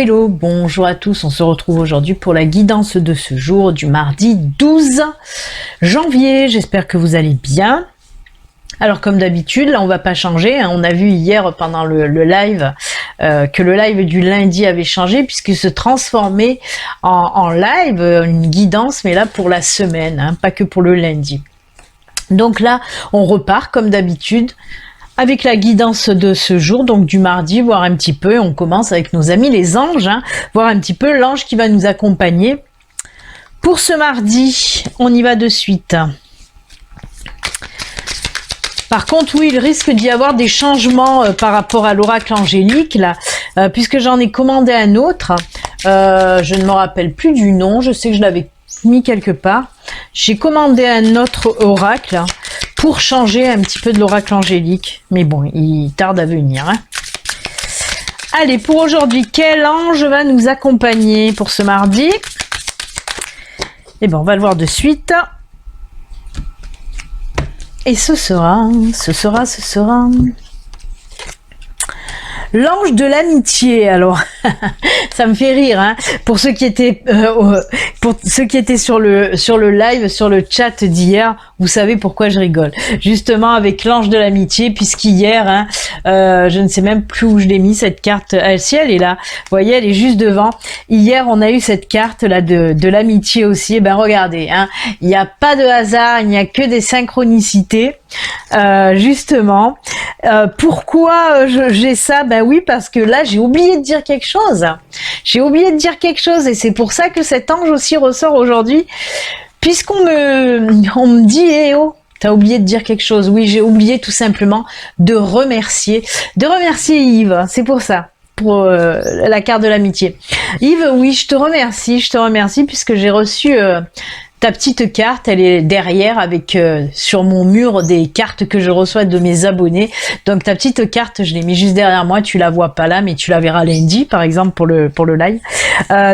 hello, bonjour à tous, on se retrouve aujourd'hui pour la guidance de ce jour du mardi 12 janvier, j'espère que vous allez bien. Alors comme d'habitude, là on va pas changer, hein. On a vu hier pendant le live que le live du lundi avait changé puisqu'il se transformait en live, une guidance, mais là pour la semaine, hein, pas que pour le lundi. Donc là, on repart comme d'habitude avec la guidance de ce jour, donc du mardi, voir un petit peu, on commence avec nos amis les anges, hein, voir un petit peu l'ange qui va nous accompagner. Pour ce mardi, on y va de suite. Par contre, oui, il risque d'y avoir des changements par rapport à l'oracle angélique, là, puisque j'en ai commandé un autre. Je ne me rappelle plus du nom, je sais que je l'avais mis quelque part. J'ai commandé un autre oracle pour changer un petit peu de l'oracle angélique. Mais bon, il tarde à venir. Hein. Allez, pour aujourd'hui, quel ange va nous accompagner pour ce mardi? Eh bien, on va le voir de suite. Et ce sera l'ange de l'amitié. Alors, ça me fait rire, hein. Pour ceux qui étaient sur le live, sur le chat d'hier, vous savez pourquoi je rigole. Justement avec l'ange de l'amitié, puisqu'hier, hein, je ne sais même plus où je l'ai mis cette carte. Si elle est là, vous voyez, elle est juste devant. Hier, on a eu cette carte là de l'amitié aussi. Et ben regardez, hein, il n'y a pas de hasard, il n'y a que des synchronicités. Justement, pourquoi j'ai ça? Ben oui, parce que là j'ai oublié de dire quelque chose. Et c'est pour ça que cet ange aussi ressort aujourd'hui, puisqu'on me dit eh oh, t'as oublié de dire quelque chose. Oui, j'ai oublié tout simplement de remercier Yves. C'est pour ça. Pour la carte de l'amitié. Yves, oui, je te remercie puisque j'ai reçu ta petite carte, elle est derrière avec sur mon mur des cartes que je reçois de mes abonnés. Donc ta petite carte, je l'ai mis juste derrière moi, tu la vois pas là, mais tu la verras lundi par exemple pour le live.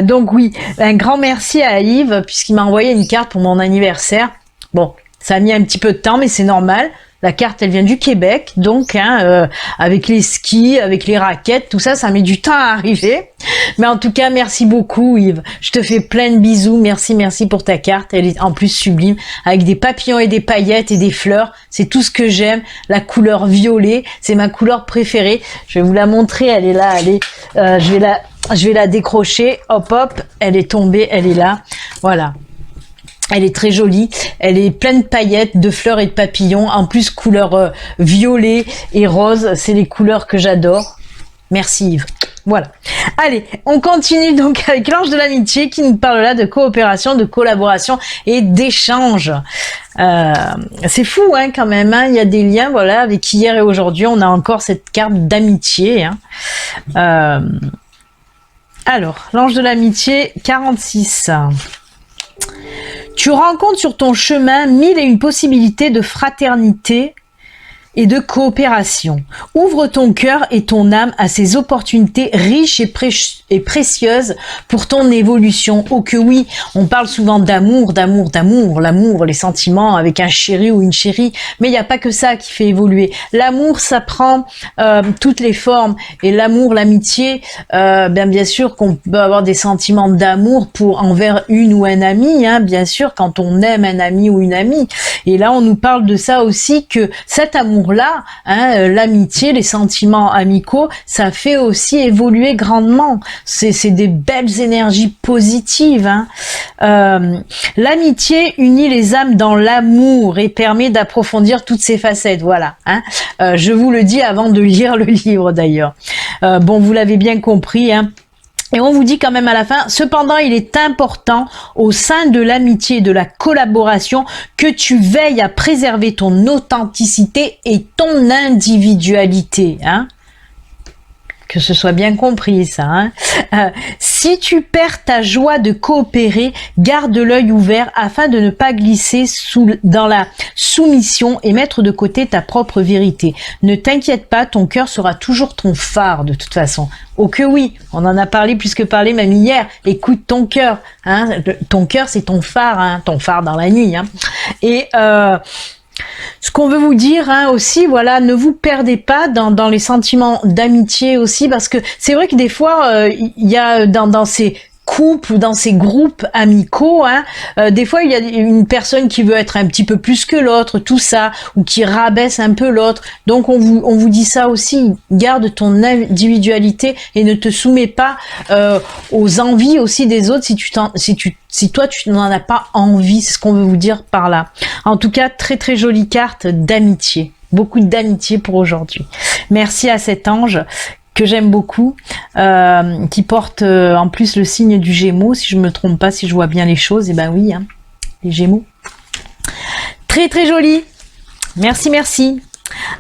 Donc oui, un grand merci à Yves puisqu'il m'a envoyé une carte pour mon anniversaire. Bon, ça a mis un petit peu de temps, mais c'est normal. La carte, elle vient du Québec, donc hein, avec les skis, avec les raquettes, tout ça, ça met du temps à arriver. Mais en tout cas, merci beaucoup Yves. Je te fais plein de bisous. Merci pour ta carte. Elle est en plus sublime, avec des papillons et des paillettes et des fleurs. C'est tout ce que j'aime. La violet, c'est ma couleur préférée. Je vais vous la montrer. Elle est là. Elle est. Je vais la décrocher. Hop, elle est tombée. Elle est là. Voilà. Elle est très jolie, elle est pleine de paillettes, de fleurs et de papillons, en plus couleur violet et rose, c'est les couleurs que j'adore. Merci Yves. Voilà. Allez, on continue donc avec l'ange de l'amitié qui nous parle là de coopération, de collaboration et d'échange. C'est fou hein, quand même, hein. Il y a des liens, voilà, avec hier et aujourd'hui, on a encore cette carte d'amitié. Hein. Alors, l'ange de l'amitié 46. Tu rencontres sur ton chemin 1001 possibilités de fraternité et de coopération. Ouvre ton cœur et ton âme à ces opportunités riches et précieuses pour ton évolution. Oh que oui, on parle souvent d'amour, l'amour, les sentiments avec un chéri ou une chérie, mais il n'y a pas que ça qui fait évoluer. L'amour, ça prend toutes les formes, et l'amour, l'amitié, bien sûr qu'on peut avoir des sentiments d'amour envers une ou un ami, hein, bien sûr, quand on aime un ami ou une amie. Et là, on nous parle de ça aussi, que cet amour-là, hein, l'amitié, les sentiments amicaux, ça fait aussi évoluer grandement. C'est des belles énergies positives. Hein. L'amitié unit les âmes dans l'amour et permet d'approfondir toutes ces facettes. Voilà. Hein. Je vous le dis avant de lire le livre d'ailleurs. Bon, vous l'avez bien compris. Hein. Et on vous dit quand même à la fin, cependant, il est important au sein de l'amitié et de la collaboration que tu veilles à préserver ton authenticité et ton individualité. Hein. Que ce soit bien compris ça. Hein. Si tu perds ta joie de coopérer, garde l'œil ouvert afin de ne pas glisser dans la soumission et mettre de côté ta propre vérité. Ne t'inquiète pas, ton cœur sera toujours ton phare de toute façon. Oh que oui, on en a parlé plus que parlé même hier. Écoute ton cœur. Hein. Ton cœur c'est ton phare dans la nuit. Hein. Et Ce qu'on veut vous dire hein, aussi, voilà, ne vous perdez pas dans les sentiments d'amitié aussi, parce que c'est vrai que des fois, il y a dans ces couples ou dans ces groupes amicaux, hein, des fois il y a une personne qui veut être un petit peu plus que l'autre, tout ça, ou qui rabaisse un peu l'autre. Donc on vous dit ça aussi, garde ton individualité et ne te soumets pas aux envies aussi des autres si toi tu n'en as pas envie, c'est ce qu'on veut vous dire par là. En tout cas, très très jolie carte d'amitié. Beaucoup d'amitié pour aujourd'hui. Merci à cet ange que j'aime beaucoup, qui porte en plus le signe du Gémeaux, si je me trompe pas, si je vois bien les choses, et ben oui, hein, les Gémeaux. Très très joli. Merci, merci.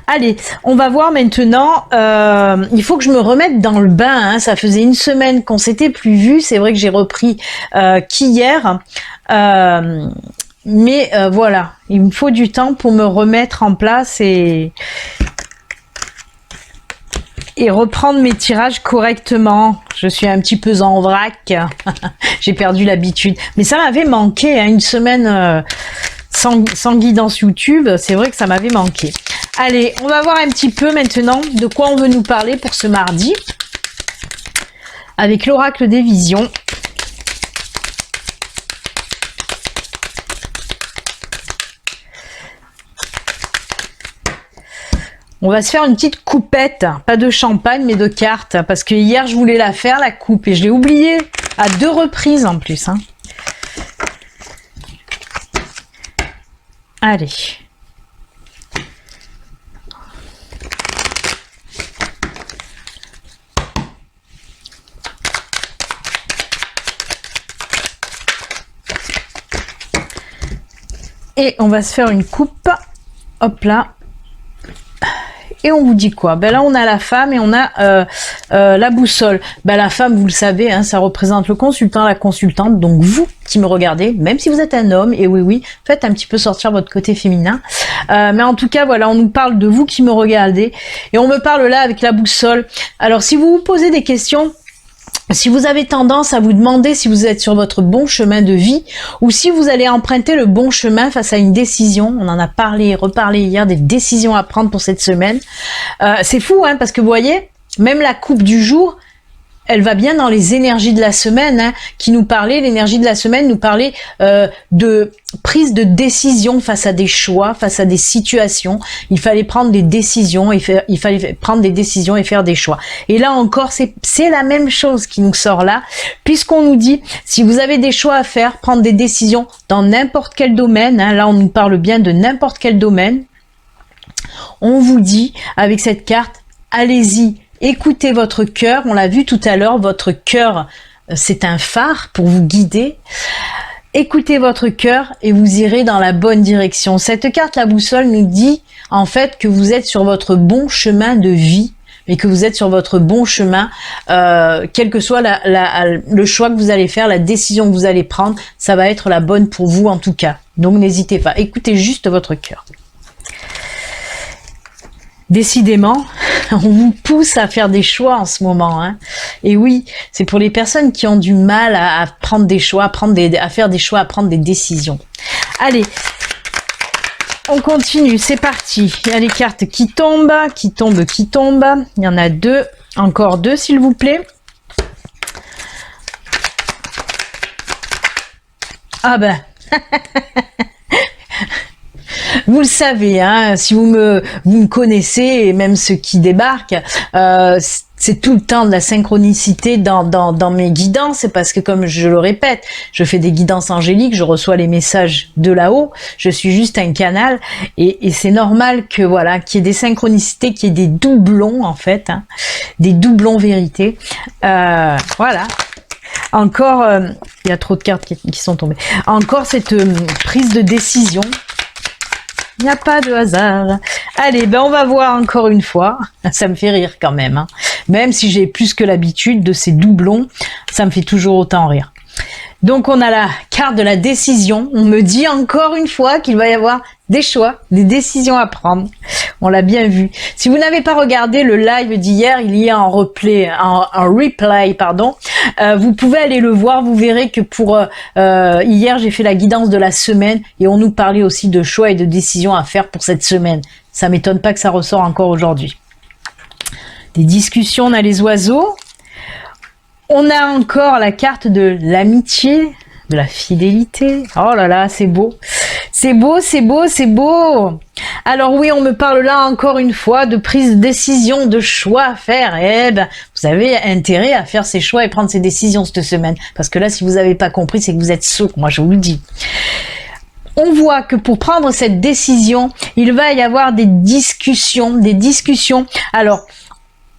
Allez, on va voir maintenant, il faut que je me remette dans le bain, hein. Ça faisait une semaine qu'on s'était plus vu, c'est vrai que j'ai repris qu'hier, mais voilà, il me faut du temps pour me remettre en place et reprendre mes tirages correctement. Je suis un petit peu en vrac, j'ai perdu l'habitude, mais ça m'avait manqué, hein, une semaine sans guidance YouTube, c'est vrai que ça m'avait manqué. Allez, on va voir un petit peu maintenant de quoi on veut nous parler pour ce mardi, avec l'oracle des visions. On va se faire une petite coupette, pas de champagne mais de cartes, parce que hier je voulais la faire la coupe et je l'ai oubliée à 2 reprises en plus. Hein. Allez. Et on va se faire une coupe, hop là. Et on vous dit quoi? Ben là on a la femme et on a la boussole. Ben la femme, vous le savez, hein, ça représente le consultant, la consultante. Donc vous qui me regardez, même si vous êtes un homme, et oui, faites un petit peu sortir votre côté féminin. Mais en tout cas, voilà, on nous parle de vous qui me regardez. Et on me parle là avec la boussole. Alors si vous vous posez des questions, si vous avez tendance à vous demander si vous êtes sur votre bon chemin de vie ou si vous allez emprunter le bon chemin face à une décision, on en a parlé et reparlé hier, des décisions à prendre pour cette semaine. C'est fou, hein, parce que vous voyez, même la coupe du jour, elle va bien dans les énergies de la semaine, hein, qui nous parlait, l'énergie de la semaine nous parlait de prise de décision face à des choix, face à des situations. Il fallait prendre des décisions, il fallait prendre des décisions et faire des choix. Et là encore, c'est la même chose qui nous sort là, puisqu'on nous dit, si vous avez des choix à faire, prendre des décisions dans n'importe quel domaine, hein, là on nous parle bien de n'importe quel domaine, on vous dit, avec cette carte, allez-y, écoutez votre cœur, on l'a vu tout à l'heure, votre cœur, c'est un phare pour vous guider. Écoutez votre cœur et vous irez dans la bonne direction. Cette carte, la boussole, nous dit en fait que vous êtes sur votre bon chemin de vie et que vous êtes sur votre bon chemin, quel que soit le choix que vous allez faire, la décision que vous allez prendre, ça va être la bonne pour vous en tout cas. Donc n'hésitez pas, écoutez juste votre cœur. Décidément, on vous pousse à faire des choix en ce moment. Hein. Et oui, c'est pour les personnes qui ont du mal à prendre des choix, à faire des choix, à prendre des décisions. Allez, on continue, c'est parti. Il y a les cartes qui tombent, qui tombent. Il y en a 2, encore 2 s'il vous plaît. Ah ben vous le savez, hein, si vous me connaissez, et même ceux qui débarquent, c'est tout le temps de la synchronicité dans mes guidances, parce que comme je le répète, je fais des guidances angéliques, je reçois les messages de là-haut, je suis juste un canal, et c'est normal que voilà, qu'il y ait des synchronicités, qu'il y ait des doublons en fait, hein, des doublons vérités, voilà. Encore, il y a trop de cartes qui sont tombées. Encore cette prise de décision. Il n'y a pas de hasard. Allez, ben on va voir encore une fois. Ça me fait rire quand même. Hein. Même si j'ai plus que l'habitude de ces doublons, ça me fait toujours autant rire. Donc on a la carte de la décision. On me dit encore une fois qu'il va y avoir des choix, des décisions à prendre. On l'a bien vu. Si vous n'avez pas regardé le live d'hier, il y a un replay, pardon. Vous pouvez aller le voir. Vous verrez que pour hier, j'ai fait la guidance de la semaine et on nous parlait aussi de choix et de décisions à faire pour cette semaine. Ça m'étonne pas que ça ressort encore aujourd'hui. Des discussions, on a les oiseaux. On a encore la carte de l'amitié, de la fidélité. Oh là là, c'est beau. C'est beau, c'est beau, c'est beau. Alors oui, on me parle là encore une fois de prise de décision, de choix à faire. Eh ben, vous avez intérêt à faire ces choix et prendre ces décisions cette semaine. Parce que là, si vous n'avez pas compris, c'est que vous êtes sourd. Moi, je vous le dis. On voit que pour prendre cette décision, il va y avoir des discussions. Alors,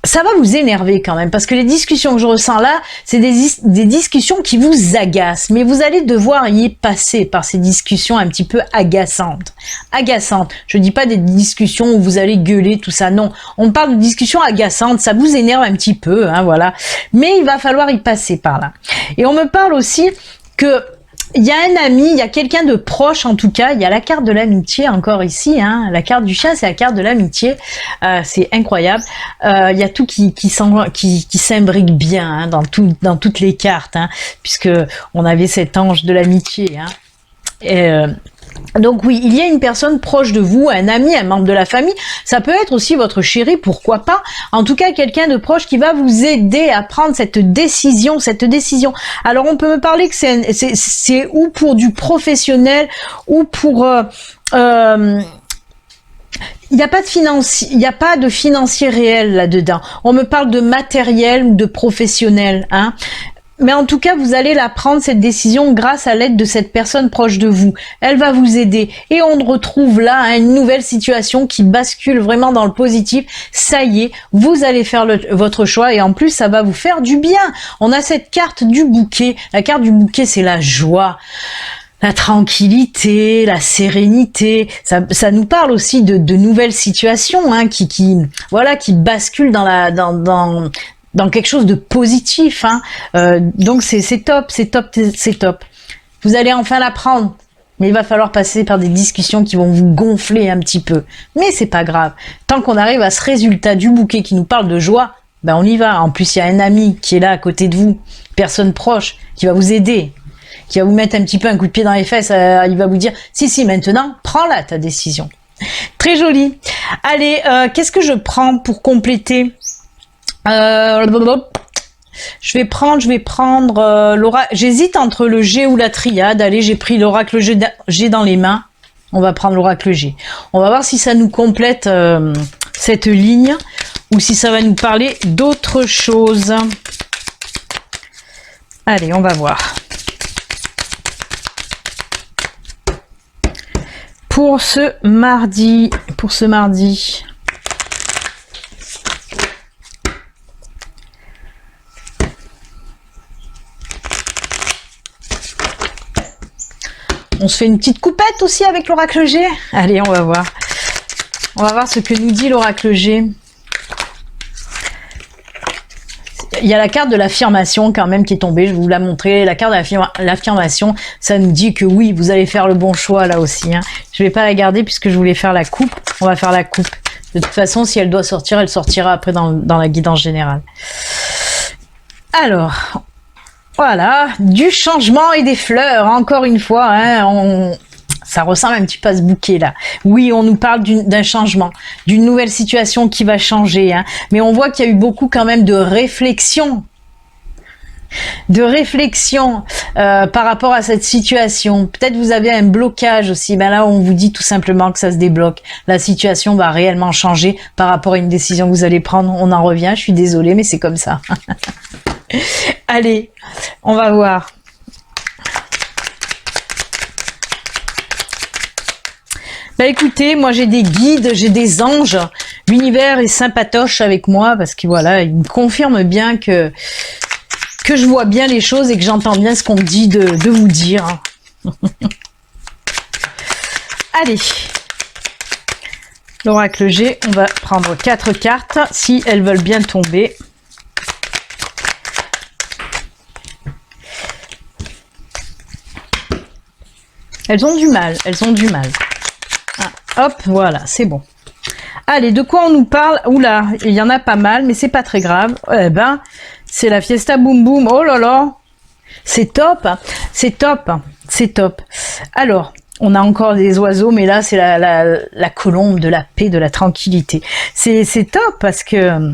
ça va vous énerver quand même, parce que les discussions que je ressens là, c'est des discussions qui vous agacent, mais vous allez devoir y passer par ces discussions un petit peu agaçantes. Agaçantes. Je dis pas des discussions où vous allez gueuler, tout ça, non. On parle de discussions agaçantes, ça vous énerve un petit peu, hein, voilà. Mais il va falloir y passer par là. Et on me parle aussi que il y a un ami, il y a quelqu'un de proche en tout cas, il y a la carte de l'amitié encore ici, hein. La carte du chien, c'est la carte de l'amitié, c'est incroyable. Il y a tout qui s'imbrique bien, hein, dans toutes les cartes, hein, puisque on avait cet ange de l'amitié, hein. Donc oui, il y a une personne proche de vous, un ami, un membre de la famille, ça peut être aussi votre chéri, pourquoi pas, en tout cas quelqu'un de proche qui va vous aider à prendre cette décision. Alors on peut me parler que c'est ou pour du professionnel ou pour... il n'y a pas de financier réel là-dedans. On me parle de matériel ou de professionnel, hein. Mais en tout cas, vous allez la prendre, cette décision, grâce à l'aide de cette personne proche de vous. Elle va vous aider. Et on retrouve là, hein, une nouvelle situation qui bascule vraiment dans le positif. Ça y est, vous allez faire votre choix et en plus, ça va vous faire du bien. On a cette carte du bouquet. La carte du bouquet, c'est la joie, la tranquillité, la sérénité. Ça nous parle aussi de nouvelles situations, hein, qui basculent dans quelque chose de positif, hein. Donc c'est top. Vous allez enfin la prendre, mais il va falloir passer par des discussions qui vont vous gonfler un petit peu. Mais c'est pas grave. Tant qu'on arrive à ce résultat du bouquet qui nous parle de joie, ben on y va. En plus, il y a un ami qui est là à côté de vous, personne proche, qui va vous aider, qui va vous mettre un petit peu un coup de pied dans les fesses. Il va vous dire, si, maintenant, prends-la ta décision. Très joli. Allez, qu'est-ce que je prends pour compléter? Je vais prendre l'oracle. J'hésite entre le G ou la triade. Allez, j'ai pris l'oracle G dans les mains. On va prendre l'oracle G. On va voir si ça nous complète cette ligne ou si ça va nous parler d'autre chose. Allez, on va voir. Pour ce mardi. On se fait une petite coupette aussi avec l'oracle G. Allez, on va voir. On va voir ce que nous dit l'oracle G. Il y a la carte de l'affirmation quand même qui est tombée. Je vais vous la montrer. La carte de l'affirmation, ça nous dit que oui, vous allez faire le bon choix là aussi, hein. Je vais pas la garder puisque je voulais faire la coupe. On va faire la coupe. De toute façon, si elle doit sortir, elle sortira après dans la guidance générale. Alors... Voilà, du changement et des fleurs, encore une fois, hein, ça ressemble un petit peu à ce bouquet-là. Oui, on nous parle d'un changement, d'une nouvelle situation qui va changer, hein, mais on voit qu'il y a eu beaucoup quand même de réflexion par rapport à cette situation. Peut-être vous avez un blocage aussi, ben là on vous dit tout simplement que ça se débloque. La situation va réellement changer par rapport à une décision que vous allez prendre. On en revient, je suis désolée, mais c'est comme ça. Allez, on va voir. Bah écoutez, moi j'ai des guides, j'ai des anges. L'univers est sympatoche avec moi parce que voilà, il me confirme bien que je vois bien les choses et que j'entends bien ce qu'on me dit de vous dire. Allez, l'oracle G, on va prendre 4 cartes si elles veulent bien tomber. Elles ont du mal, elles ont du mal. Ah, hop, voilà, c'est bon. Allez, de quoi on nous parle? Oula, il y en a pas mal, mais c'est pas très grave. Eh ben, c'est la fiesta boum boum. Oh là là, c'est top, hein. C'est top, hein. C'est top. Alors, on a encore des oiseaux, mais là, c'est la colombe de la paix, de la tranquillité. C'est top parce que...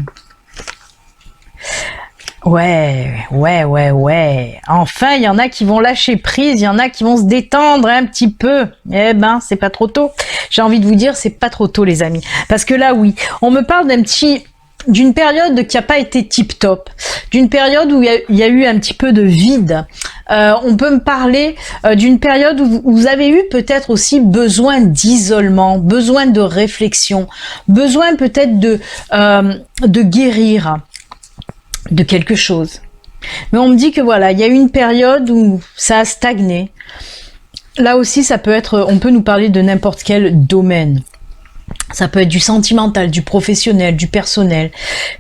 Ouais. Enfin, il y en a qui vont lâcher prise, il y en a qui vont se détendre un petit peu. Eh ben, c'est pas trop tôt. J'ai envie de vous dire, c'est pas trop tôt, les amis. Parce que là, oui, on me parle d'une période qui n'a pas été tip top, d'une période où il y a eu un petit peu de vide. On peut me parler d'une période où vous avez eu peut-être aussi besoin d'isolement, besoin de réflexion, besoin peut-être de guérir de quelque chose. Mais on me dit que voilà, il y a eu une période où ça a stagné. Là aussi, ça peut être, on peut nous parler de n'importe quel domaine. Ça peut être du sentimental, du professionnel, du personnel,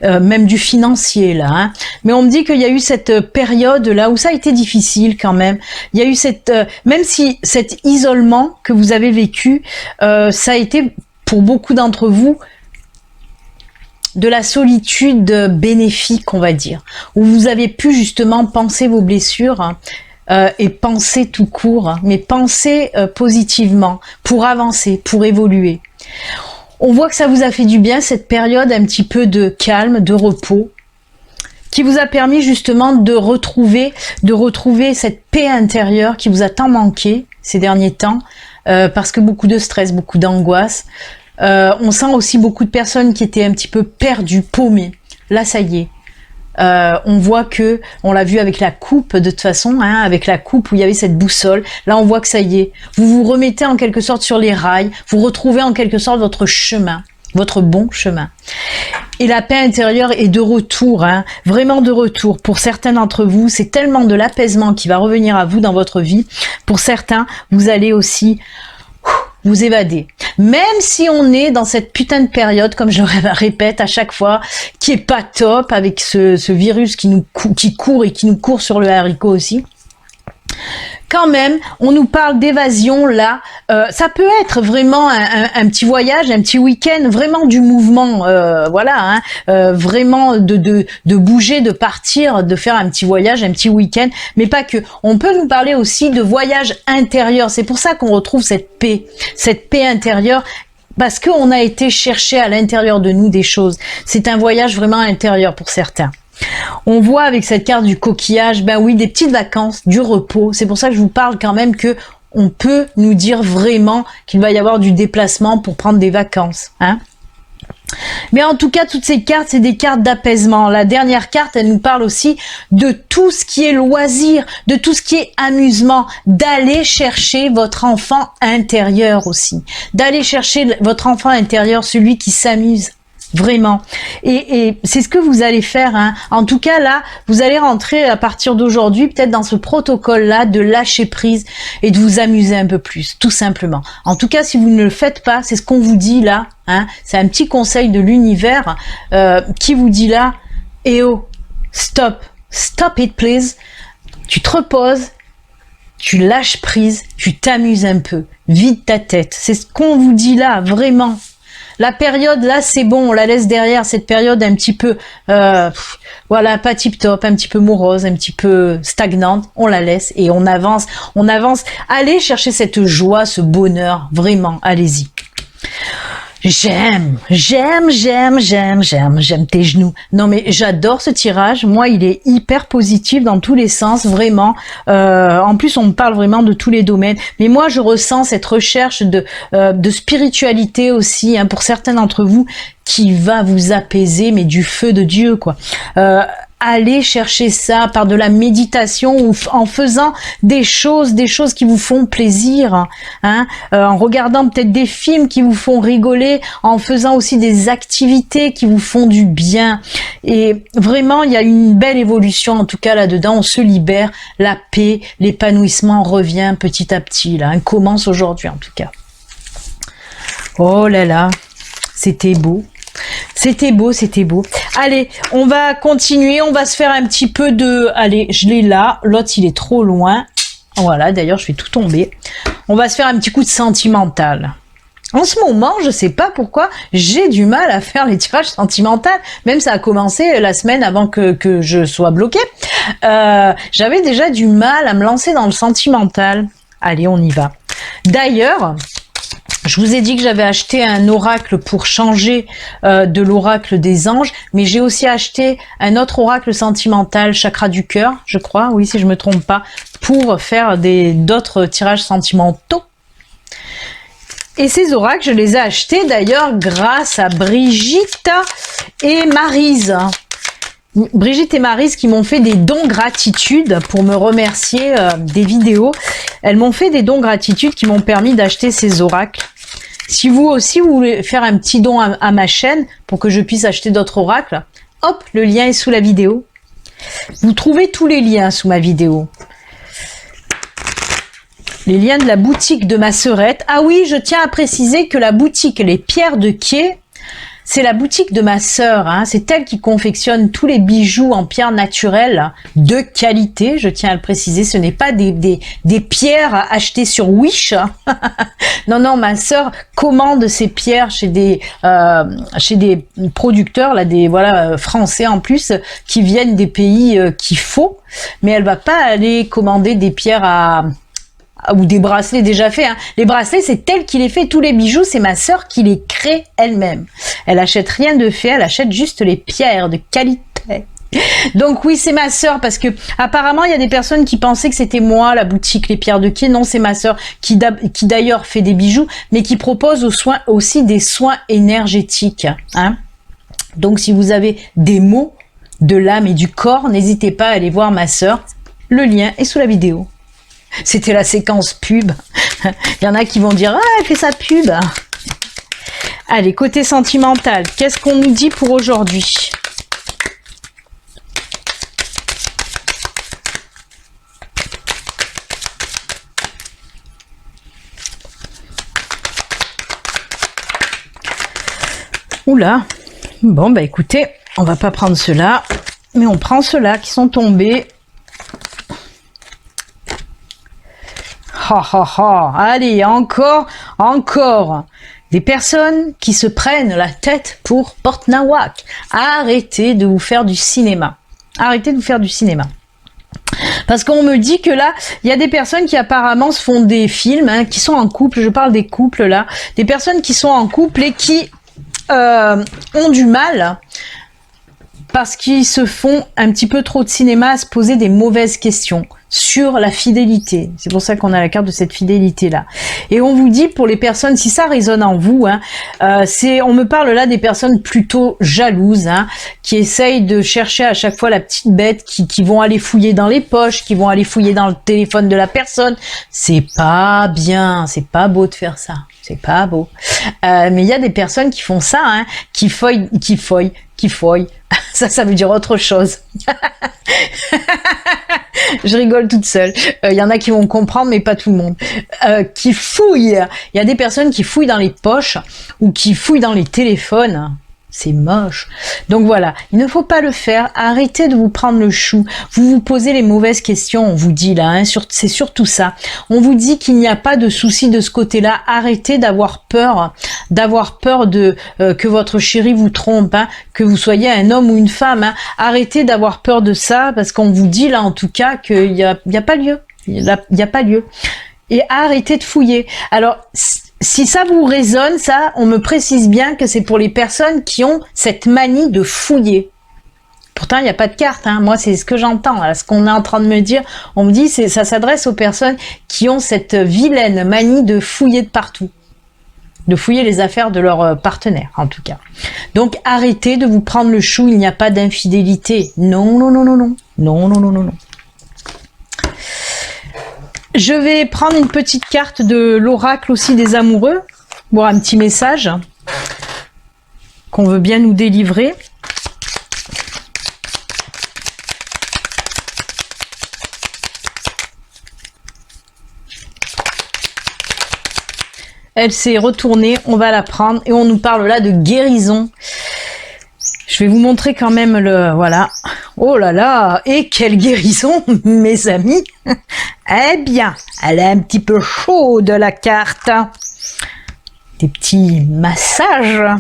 même du financier là. Hein. Mais on me dit qu'il y a eu cette période là où ça a été difficile quand même. Il y a eu cette, même si cet isolement que vous avez vécu, ça a été pour beaucoup d'entre vous de la solitude bénéfique, on va dire, où vous avez pu justement penser vos blessures. Hein, et penser tout court, hein, mais penser positivement pour avancer, pour évoluer. On voit que ça vous a fait du bien, cette période un petit peu de calme, de repos, qui vous a permis justement de retrouver cette paix intérieure qui vous a tant manqué ces derniers temps, parce que beaucoup de stress, beaucoup d'angoisse. On sent aussi beaucoup de personnes qui étaient un petit peu perdues, paumées. Là, ça y est. On voit que, on l'a vu avec la coupe de toute façon, hein, avec la coupe où il y avait cette boussole, là on voit que ça y est, vous vous remettez en quelque sorte sur les rails, vous retrouvez en quelque sorte votre chemin, votre bon chemin. Et la paix intérieure est de retour, hein, vraiment de retour. Pour certains d'entre vous, c'est tellement de l'apaisement qui va revenir à vous dans votre vie. Pour certains, vous allez aussi vous évader. Même si on est dans cette putain de période, comme je le répète à chaque fois, qui est pas top avec ce virus qui court et qui nous court sur le haricot aussi. Quand même, on nous parle d'évasion là. Ça peut être vraiment un petit voyage, un petit week-end, vraiment du mouvement, voilà, hein, vraiment de bouger, de partir, de faire un petit voyage, un petit week-end, mais pas que. On peut nous parler aussi de voyage intérieur. C'est pour ça qu'on retrouve cette paix intérieure. Parce qu'on a été chercher à l'intérieur de nous des choses. C'est un voyage vraiment intérieur pour certains. On voit avec cette carte du coquillage, ben oui, des petites vacances, du repos. C'est pour ça que je vous parle quand même que on peut nous dire vraiment qu'il va y avoir du déplacement pour prendre des vacances, hein. Mais en tout cas, toutes ces cartes, c'est des cartes d'apaisement. La dernière carte, elle nous parle aussi de tout ce qui est loisir, de tout ce qui est amusement, d'aller chercher votre enfant intérieur aussi. D'aller chercher votre enfant intérieur, celui qui s'amuse. Vraiment. Et c'est ce que vous allez faire. Hein. En tout cas, là, vous allez rentrer à partir d'aujourd'hui, peut-être dans ce protocole-là de lâcher prise et de vous amuser un peu plus, tout simplement. En tout cas, si vous ne le faites pas, c'est ce qu'on vous dit là. Hein. C'est un petit conseil de l'univers qui vous dit là, eh oh, stop it please. Tu te reposes, tu lâches prise, tu t'amuses un peu, vide ta tête. C'est ce qu'on vous dit là, vraiment. La période là, c'est bon, on la laisse derrière, cette période un petit peu, voilà, pas tip top, un petit peu morose, un petit peu stagnante, on la laisse et on avance. Allez chercher cette joie, ce bonheur, vraiment, allez-y. J'aime tes genoux. Non mais j'adore ce tirage. Moi, il est hyper positif dans tous les sens, vraiment. En plus, on me parle vraiment de tous les domaines. Mais moi, je ressens cette recherche de spiritualité aussi, hein, pour certains d'entre vous, qui va vous apaiser, mais du feu de Dieu, quoi. Allez chercher ça par de la méditation ou en faisant des choses qui vous font plaisir, hein, en regardant peut-être des films qui vous font rigoler, en faisant aussi des activités qui vous font du bien. Et vraiment, il y a une belle évolution en tout cas là-dedans. On se libère, la paix, l'épanouissement revient petit à petit. Là, on commence aujourd'hui en tout cas. Oh là là, c'était beau. C'était beau, c'était beau. Allez, on va continuer, on va se faire un petit peu de... Allez, je l'ai là, l'autre il est trop loin. Voilà, d'ailleurs je vais tout tomber. on va se faire un petit coup de sentimental. En ce moment, je sais pas pourquoi, j'ai du mal à faire les tirages sentimentaux. Même ça a commencé la semaine avant que je sois bloquée. J'avais déjà du mal à me lancer dans le sentimental. Allez, on y va. D'ailleurs, je vous ai dit que j'avais acheté un oracle pour changer de l'oracle des anges, mais j'ai aussi acheté un autre oracle sentimental, chakra du cœur, je crois, oui, si je me trompe pas, pour faire d'autres tirages sentimentaux. Et ces oracles, je les ai achetés d'ailleurs grâce à Brigitte et Maryse. Brigitte et Maryse qui m'ont fait des dons gratitude pour me remercier des vidéos. Elles m'ont fait des dons gratitude qui m'ont permis d'acheter ces oracles. Si vous aussi vous voulez faire un petit don à ma chaîne pour que je puisse acheter d'autres oracles, hop, le lien est sous la vidéo. Vous trouvez tous les liens sous ma vidéo. Les liens de la boutique de ma sœurette. Ah oui, je tiens à préciser que la boutique Les Pierres de Quié, c'est la boutique de ma sœur. Hein. C'est elle qui confectionne tous les bijoux en pierre naturelle de qualité. Je tiens à le préciser, ce n'est pas des pierres achetées sur Wish. Non, non, ma sœur commande ces pierres chez des producteurs, là, français en plus, qui viennent des pays qu'il faut. Mais elle va pas aller commander des pierres ou des bracelets déjà faits. Hein. Les bracelets, c'est elle qui les fait. Tous les bijoux, c'est ma sœur qui les crée elle-même. Elle achète rien de fait, elle achète juste les pierres de qualité. Donc oui, c'est ma sœur, parce que apparemment il y a des personnes qui pensaient que c'était moi, la boutique Les Pierres de Quié. Non, c'est ma sœur qui d'ailleurs fait des bijoux, mais qui propose aussi des soins énergétiques. Hein. Donc si vous avez des maux de l'âme et du corps, n'hésitez pas à aller voir ma sœur. Le lien est sous la vidéo. C'était la séquence pub. Il y en a qui vont dire « Ah, elle fait sa pub !» Allez, côté sentimental, qu'est-ce qu'on nous dit pour aujourd'hui? Oula. Bon, bah écoutez, on va pas prendre ceux-là, mais on prend ceux-là qui sont tombés. Ha ha ha, allez, encore des personnes qui se prennent la tête pour Porte Nawak. Arrêtez de vous faire du cinéma. Arrêtez de vous faire du cinéma. Parce qu'on me dit que là, il y a des personnes qui apparemment se font des films, hein, qui sont en couple, je parle des couples là, des personnes qui sont en couple et qui ont du mal parce qu'ils se font un petit peu trop de cinéma à se poser des mauvaises questions sur la fidélité. C'est pour ça qu'on a la carte de cette fidélité-là. Et on vous dit, pour les personnes, si ça résonne en vous, hein, on me parle là des personnes plutôt jalouses, hein, qui essayent de chercher à chaque fois la petite bête, qui vont aller fouiller dans les poches, qui vont aller fouiller dans le téléphone de la personne. C'est pas bien, c'est pas beau de faire ça. C'est pas beau. Mais il y a des personnes qui font ça, hein, qui fouillent. Ça veut dire autre chose. Je rigole toute seule. Il y en a qui vont comprendre, mais pas tout le monde. Qui fouillent. Il y a des personnes qui fouillent dans les poches ou qui fouillent dans les téléphones. C'est moche. Donc voilà, il ne faut pas le faire. Arrêtez de vous prendre le chou. Vous vous posez les mauvaises questions, on vous dit là. Hein, c'est surtout ça. On vous dit qu'il n'y a pas de souci de ce côté-là. Arrêtez d'avoir peur de que votre chéri vous trompe, hein, que vous soyez un homme ou une femme. Hein. Arrêtez d'avoir peur de ça, parce qu'on vous dit là en tout cas qu'il y a pas lieu. Il y a pas lieu. Et arrêtez de fouiller. Alors, si ça vous résonne, ça, on me précise bien que c'est pour les personnes qui ont cette manie de fouiller. Pourtant, il n'y a pas de carte. Hein. Moi, c'est ce que j'entends. Ce qu'on est en train de me dire, on me dit, ça s'adresse aux personnes qui ont cette vilaine manie de fouiller de partout. De fouiller les affaires de leur partenaire, en tout cas. Donc, arrêtez de vous prendre le chou. Il n'y a pas d'infidélité. Non, non, non, non, non. Non, non, non, non, non. Je vais prendre une petite carte de l'oracle aussi des amoureux, voir un petit message qu'on veut bien nous délivrer. Elle s'est retournée, on va la prendre et on nous parle là de guérison. Je vais vous montrer quand même le... Voilà. Oh là là. Et quelle guérison, mes amis. Eh bien, elle est un petit peu chaude, la carte. Des petits massages.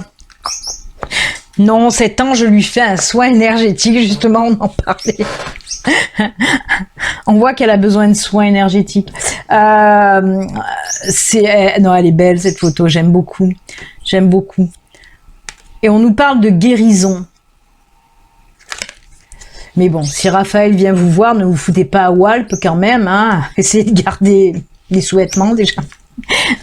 Non, cet ange lui fait un soin énergétique. Justement, on en parlait. On voit qu'elle a besoin de soins énergétiques. Non, elle est belle, cette photo. J'aime beaucoup. J'aime beaucoup. Et on nous parle de guérison. Mais bon, si Raphaël vient vous voir, ne vous foutez pas à Walp quand même. Hein. Essayez de garder les sous-vêtements déjà.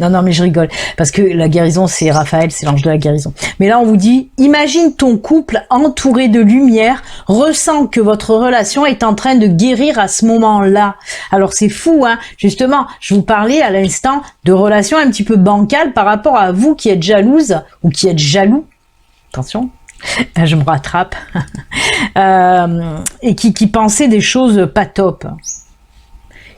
Non, mais je rigole. Parce que la guérison, c'est Raphaël, c'est l'ange de la guérison. Mais là, on vous dit, imagine ton couple entouré de lumière, ressens que votre relation est en train de guérir à ce moment-là. Alors, c'est fou, hein. Justement, je vous parlais à l'instant de relations un petit peu bancales par rapport à vous qui êtes jalouse ou qui êtes jaloux. Attention, je me rattrape. Et qui pensait des choses pas top.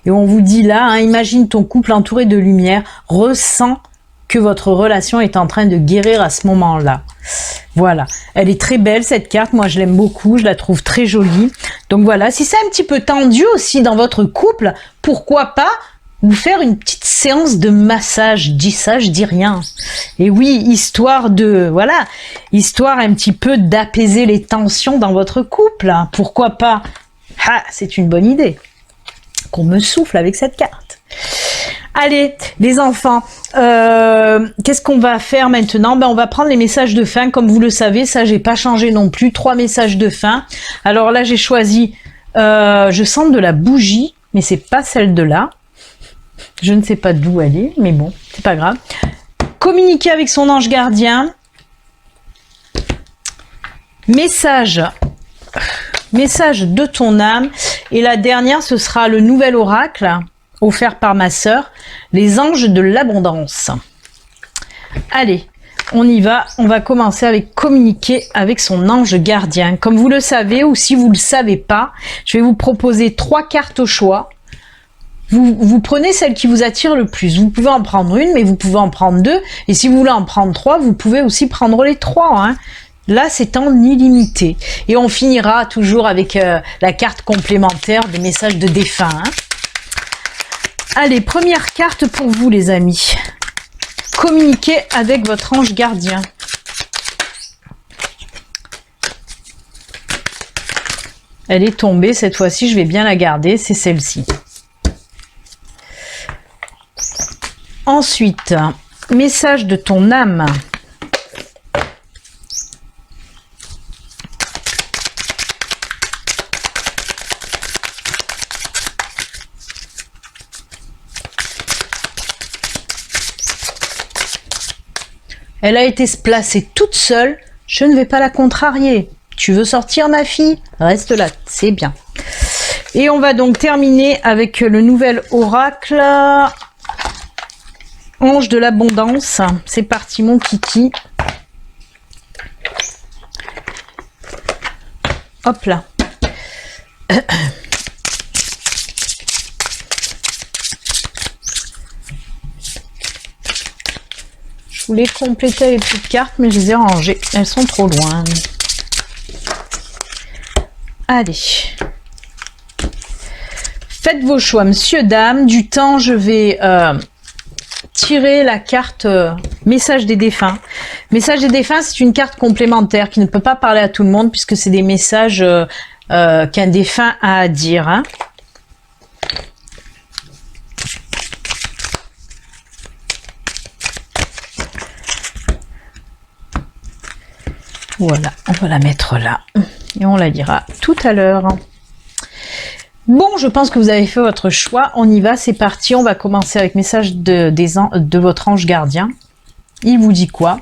Et on vous dit là, hein, imagine ton couple entouré de lumière, ressens que votre relation est en train de guérir à ce moment-là. Voilà, elle est très belle cette carte, moi je l'aime beaucoup, je la trouve très jolie. Donc voilà, si c'est un petit peu tendu aussi dans votre couple, pourquoi pas vous faire une petite séance de massage. Je dis ça, je dis rien. Et oui, histoire de, voilà, histoire un petit peu d'apaiser les tensions dans votre couple. Hein. Pourquoi pas? Ah, c'est une bonne idée. Qu'on me souffle avec cette carte. Allez, les enfants, qu'est-ce qu'on va faire maintenant? Ben, on va prendre les messages de fin. Comme vous le savez, ça, j'ai pas changé non plus. 3 messages de fin. Alors là, j'ai choisi, je sens de la bougie, mais c'est pas celle de là. Je ne sais pas d'où elle est, mais bon, c'est pas grave. Communiquer avec son ange gardien. Message de ton âme. Et la dernière, ce sera le nouvel oracle offert par ma sœur, les anges de l'abondance. Allez, on y va. On va commencer avec communiquer avec son ange gardien. Comme vous le savez, ou si vous ne le savez pas, je vais vous proposer 3 cartes au choix. Vous prenez celle qui vous attire le plus. Vous pouvez en prendre une, mais vous pouvez en prendre 2. Et si vous voulez en prendre 3, vous pouvez aussi prendre les 3. Hein. Là, c'est en illimité. Et on finira toujours avec la carte complémentaire des messages de défunts. Hein. Allez, première carte pour vous, les amis. Communiquez avec votre ange gardien. Elle est tombée, cette fois-ci, je vais bien la garder, c'est celle-ci. Ensuite, message de ton âme. Elle a été placée toute seule. Je ne vais pas la contrarier. Tu veux sortir, ma fille? Reste là, c'est bien. Et on va donc terminer avec le nouvel oracle. Ange de l'abondance. C'est parti, mon kiki. Hop là. Je voulais compléter les petites cartes, mais je les ai rangées. Elles sont trop loin. Allez. Faites vos choix, monsieur, dame. Du temps, je vais tirer la carte message des défunts. Message des défunts, c'est une carte complémentaire qui ne peut pas parler à tout le monde puisque c'est des messages qu'un défunt a à dire. Hein. Voilà, on va la mettre là et on la lira tout à l'heure. Bon, je pense que vous avez fait votre choix. On y va, c'est parti. On va commencer avec message de votre ange gardien. Il vous dit quoi?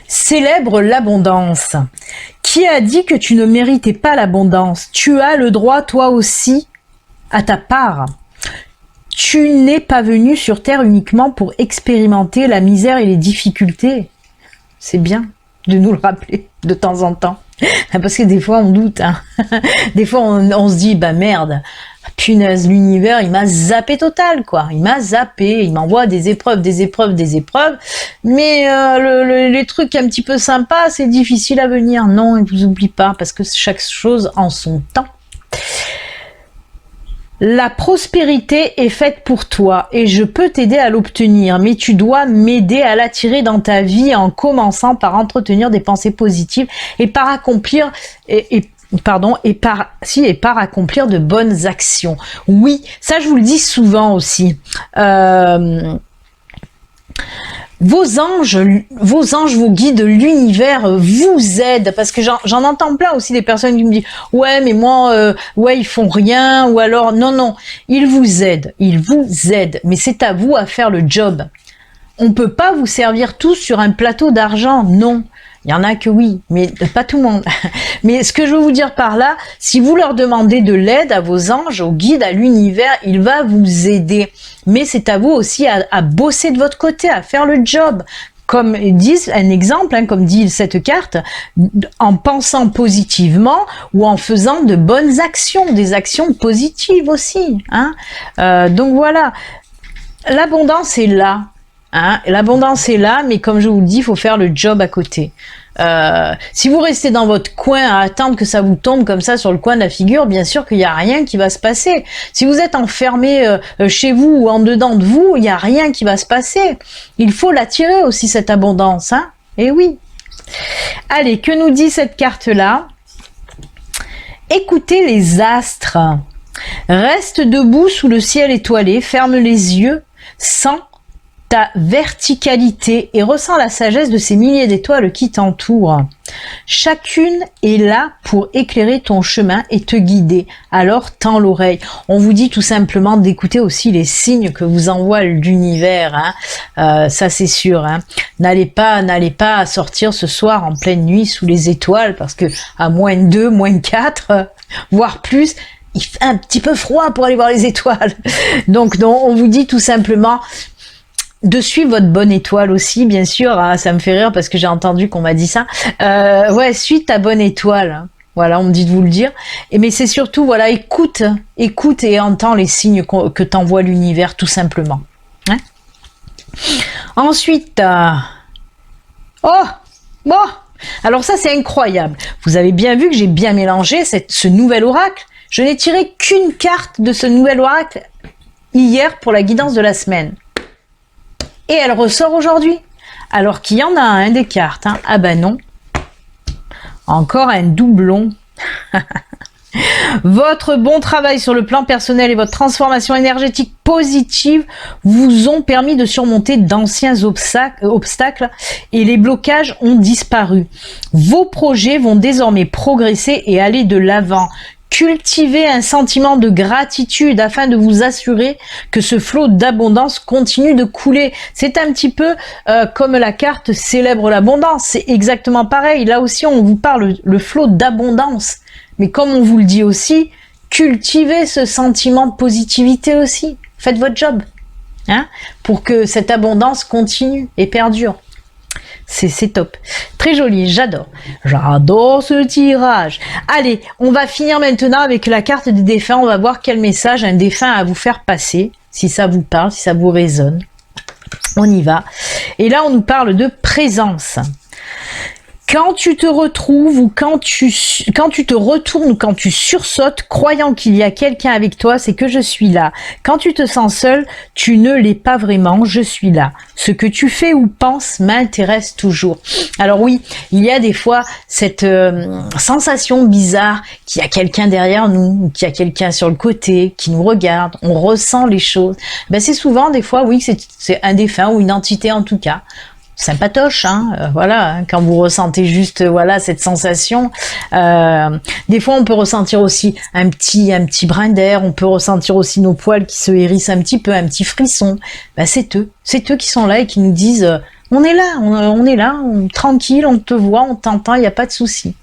Célèbre l'abondance. Qui a dit que tu ne méritais pas l'abondance? Tu as le droit, toi aussi, à ta part. Tu n'es pas venu sur Terre uniquement pour expérimenter la misère et les difficultés. C'est bien de nous le rappeler de temps en temps. Parce que des fois, on doute. Hein. Des fois, on se dit, bah merde, punaise, l'univers, il m'a zappé total, quoi. Il m'a zappé, il m'envoie des épreuves, des épreuves, des épreuves. Mais les trucs un petit peu sympas, c'est difficile à venir. Non, il vous oublie pas, parce que chaque chose en son temps. La prospérité est faite pour toi et je peux t'aider à l'obtenir, mais tu dois m'aider à l'attirer dans ta vie en commençant par entretenir des pensées positives et par accomplir par accomplir de bonnes actions. Oui, ça je vous le dis souvent aussi. Vos anges, vos guides, l'univers vous aident, parce que j'en entends plein aussi des personnes qui me disent ouais mais moi ouais ils font rien, ou alors non, ils vous aident, mais c'est à vous à faire le job. On peut pas vous servir tous sur un plateau d'argent, non. Il y en a que oui, mais pas tout le monde. Mais ce que je veux vous dire par là, si vous leur demandez de l'aide à vos anges, aux guides, à l'univers, il va vous aider. Mais c'est à vous aussi à bosser de votre côté, à faire le job. Comme disent un exemple, hein, comme dit cette carte, en pensant positivement ou en faisant de bonnes actions, des actions positives aussi. Hein. Donc voilà, l'abondance est là. Hein, l'abondance est là, mais comme je vous le dis, il faut faire le job à côté. Si vous restez dans votre coin à attendre que ça vous tombe comme ça sur le coin de la figure, bien sûr qu'il n'y a rien qui va se passer. Si vous êtes enfermé chez vous ou en dedans de vous, il n'y a rien qui va se passer. Il faut l'attirer aussi, cette abondance. Hein. Et oui. Allez, que nous dit cette carte-là? Écoutez les astres. Reste debout sous le ciel étoilé, ferme les yeux, sens ta verticalité et ressens la sagesse de ces milliers d'étoiles qui t'entourent. Chacune est là pour éclairer ton chemin et te guider. Alors tends l'oreille. On vous dit tout simplement d'écouter aussi les signes que vous envoie l'univers. Hein. Ça c'est sûr. Hein. N'allez pas sortir ce soir en pleine nuit sous les étoiles, parce que à -2, -4, voire plus, il fait un petit peu froid pour aller voir les étoiles. Donc non, on vous dit tout simplement de suivre votre bonne étoile aussi, bien sûr. Hein, ça me fait rire parce que j'ai entendu qu'on m'a dit ça. Ouais, suis ta bonne étoile. Voilà, on me dit de vous le dire. Mais c'est surtout, voilà, écoute et entends les signes que t'envoie l'univers, tout simplement. Hein. Ensuite, oh, bon. Alors ça, c'est incroyable. Vous avez bien vu que j'ai bien mélangé ce nouvel oracle. Je n'ai tiré qu'une carte de ce nouvel oracle hier pour la guidance de la semaine. Et elle ressort aujourd'hui. Alors qu'il y en a un des cartes. Hein. Ah ben non. Encore un doublon. Votre bon travail sur le plan personnel et votre transformation énergétique positive vous ont permis de surmonter d'anciens obstacles et les blocages ont disparu. Vos projets vont désormais progresser et aller de l'avant. Cultivez un sentiment de gratitude afin de vous assurer que ce flot d'abondance continue de couler. C'est un petit peu comme la carte célèbre l'abondance. C'est exactement pareil. Là aussi, on vous parle le flot d'abondance. Mais comme on vous le dit aussi, cultivez ce sentiment de positivité aussi. Faites votre job, hein, pour que cette abondance continue et perdure. C'est top. Très joli, j'adore. J'adore ce tirage. Allez, on va finir maintenant avec la carte des défunts. On va voir quel message un défunt a à vous faire passer. Si ça vous parle, si ça vous résonne. On y va. Et là, on nous parle de présence. Quand tu te retrouves ou quand tu te retournes ou quand tu sursautes, croyant qu'il y a quelqu'un avec toi, c'est que je suis là. Quand tu te sens seul, tu ne l'es pas vraiment, je suis là. Ce que tu fais ou penses m'intéresse toujours. Alors oui, il y a des fois cette sensation bizarre qu'il y a quelqu'un derrière nous, qu'il y a quelqu'un sur le côté, qui nous regarde, on ressent les choses. Ben, c'est souvent des fois, oui, c'est un défunt ou une entité en tout cas. Sympatoche, hein, voilà, hein, quand vous ressentez juste, voilà, cette sensation. Des fois, on peut ressentir aussi un petit brin d'air, on peut ressentir aussi nos poils qui se hérissent un petit peu, un petit frisson. Ben, c'est eux qui sont là et qui nous disent, on est là, tranquille, on te voit, on t'entend, il n'y a pas de souci.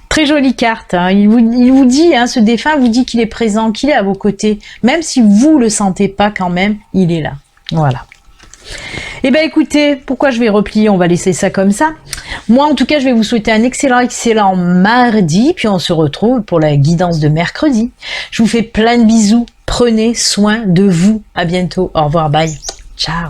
Très jolie carte, hein. Il vous dit, hein, ce défunt vous dit qu'il est présent, qu'il est à vos côtés, même si vous le sentez pas quand même, il est là. Voilà. Eh bien écoutez, pourquoi je vais replier, on va laisser ça comme ça. Moi en tout cas je vais vous souhaiter un excellent mardi, puis on se retrouve pour la guidance de mercredi. Je vous fais plein de bisous, Prenez soin de vous. À bientôt. Au revoir. Bye. Ciao.